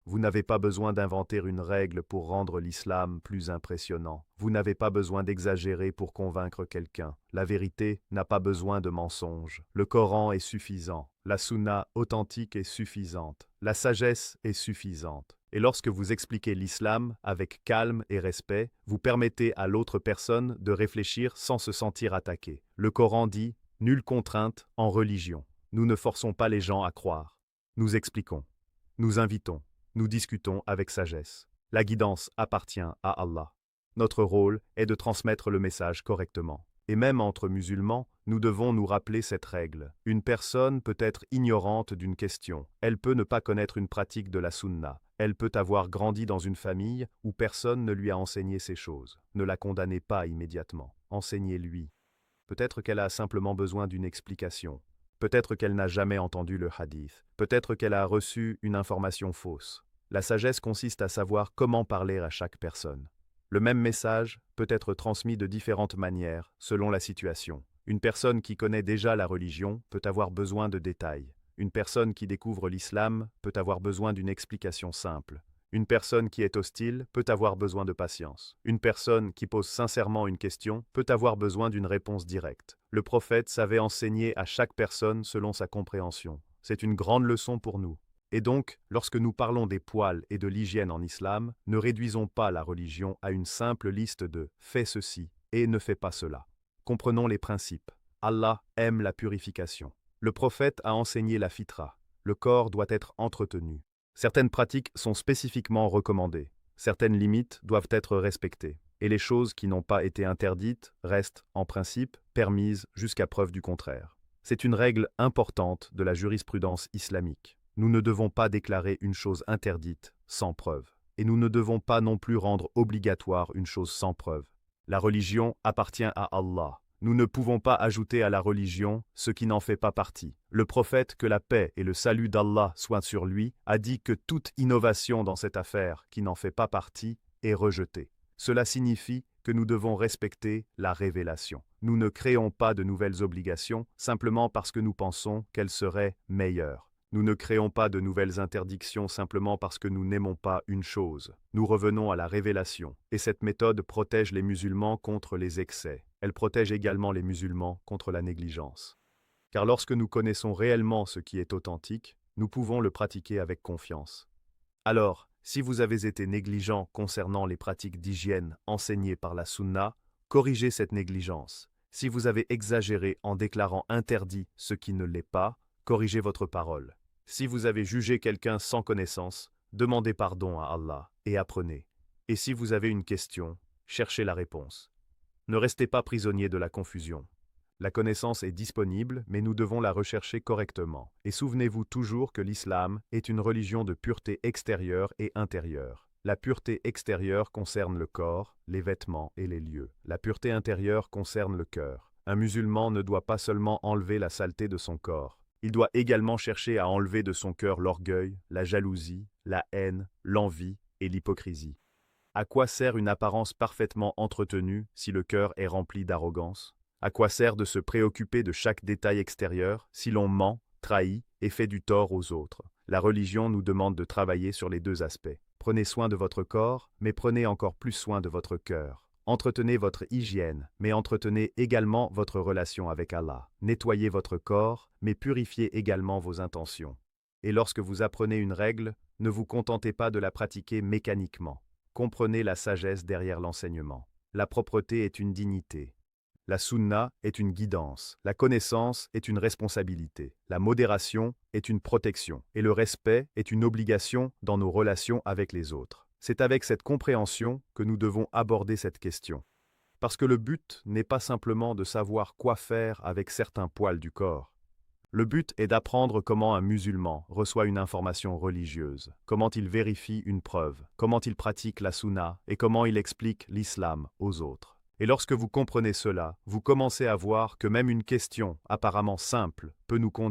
Vous n'avez pas besoin d'inventer une règle pour rendre l'islam plus impressionnant. Vous n'avez pas besoin d'exagérer pour convaincre quelqu'un. La vérité n'a pas besoin de mensonges. Le Coran est suffisant. La sunna authentique est suffisante. La sagesse est suffisante. Et lorsque vous expliquez l'islam avec calme et respect, vous permettez à l'autre personne de réfléchir sans se sentir attaqué. Le Coran dit « Nulle contrainte en religion ». Nous ne forçons pas les gens à croire. Nous expliquons. Nous invitons. Nous discutons avec sagesse. La guidance appartient à Allah. Notre rôle est de transmettre le message correctement. Et même entre musulmans, nous devons nous rappeler cette règle. Une personne peut être ignorante d'une question. Elle peut ne pas connaître une pratique de la sunna. Elle peut avoir grandi dans une famille où personne ne lui a enseigné ces choses. Ne la condamnez pas immédiatement. Enseignez-lui. Peut-être qu'elle a simplement besoin d'une explication. Peut-être qu'elle n'a jamais entendu le hadith. Peut-être qu'elle a reçu une information fausse. La sagesse consiste à savoir comment parler à chaque personne. Le même message peut être transmis de différentes manières selon la situation. Une personne qui connaît déjà la religion peut avoir besoin de détails. Une personne qui découvre l'islam peut avoir besoin d'une explication simple. Une personne qui est hostile peut avoir besoin de patience. Une personne qui pose sincèrement une question peut avoir besoin d'une réponse directe. Le prophète savait enseigner à chaque personne selon sa compréhension. C'est une grande leçon pour nous. Et donc, lorsque nous parlons des poils et de l'hygiène en islam, ne réduisons pas la religion à une simple liste de « fais ceci » et « ne fais pas cela ». Comprenons les principes. Allah aime la purification. Le prophète a enseigné la fitra. Le corps doit être entretenu. Certaines pratiques sont spécifiquement recommandées. Certaines limites doivent être respectées. Et les choses qui n'ont pas été interdites restent, en principe, permises jusqu'à preuve du contraire. C'est une règle importante de la jurisprudence islamique. Nous ne devons pas déclarer une chose interdite sans preuve. Et nous ne devons pas non plus rendre obligatoire une chose sans preuve. La religion appartient à Allah. Nous ne pouvons pas ajouter à la religion ce qui n'en fait pas partie. Le prophète, que la paix et le salut d'Allah soient sur lui, a dit que toute innovation dans cette affaire qui n'en fait pas partie est rejetée. Cela signifie que nous devons respecter la révélation. Nous ne créons pas de nouvelles obligations simplement parce que nous pensons qu'elles seraient meilleures. Nous ne créons pas de nouvelles interdictions simplement parce que nous n'aimons pas une chose. Nous revenons à la révélation. Et cette méthode protège les musulmans contre les excès. Elle protège également les musulmans contre la négligence. Car lorsque nous connaissons réellement ce qui est authentique, nous pouvons le pratiquer avec confiance. Alors, si vous avez été négligent concernant les pratiques d'hygiène enseignées par la sunna, corrigez cette négligence. Si vous avez exagéré en déclarant interdit ce qui ne l'est pas, corrigez votre parole. Si vous avez jugé quelqu'un sans connaissance, demandez pardon à Allah et apprenez. Et si vous avez une question, cherchez la réponse. Ne restez pas prisonnier de la confusion. La connaissance est disponible, mais nous devons la rechercher correctement. Et souvenez-vous toujours que l'islam est une religion de pureté extérieure et intérieure. La pureté extérieure concerne le corps, les vêtements et les lieux. La pureté intérieure concerne le cœur. Un musulman ne doit pas seulement enlever la saleté de son corps. Il doit également chercher à enlever de son cœur l'orgueil, la jalousie, la haine, l'envie et l'hypocrisie. À quoi sert une apparence parfaitement entretenue si le cœur est rempli d'arrogance? À quoi sert de se préoccuper de chaque détail extérieur si l'on ment, trahit et fait du tort aux autres? La religion nous demande de travailler sur les deux aspects. Prenez soin de votre corps, mais prenez encore plus soin de votre cœur. Entretenez votre hygiène, mais entretenez également votre relation avec Allah. Nettoyez votre corps, mais purifiez également vos intentions. Et lorsque vous apprenez une règle, ne vous contentez pas de la pratiquer mécaniquement. Comprenez la sagesse derrière l'enseignement. La propreté est une dignité. La sunna est une guidance, la connaissance est une responsabilité, la modération est une protection, et le respect est une obligation dans nos relations avec les autres. C'est avec cette compréhension que nous devons aborder cette question. Parce que le but n'est pas simplement de savoir quoi faire avec certains poils du corps. Le but est d'apprendre comment un musulman reçoit une information religieuse, comment il vérifie une preuve, comment il pratique la sunna et comment il explique l'islam aux autres. Et lorsque vous comprenez cela, vous commencez à voir que même une question apparemment simple peut nous conduire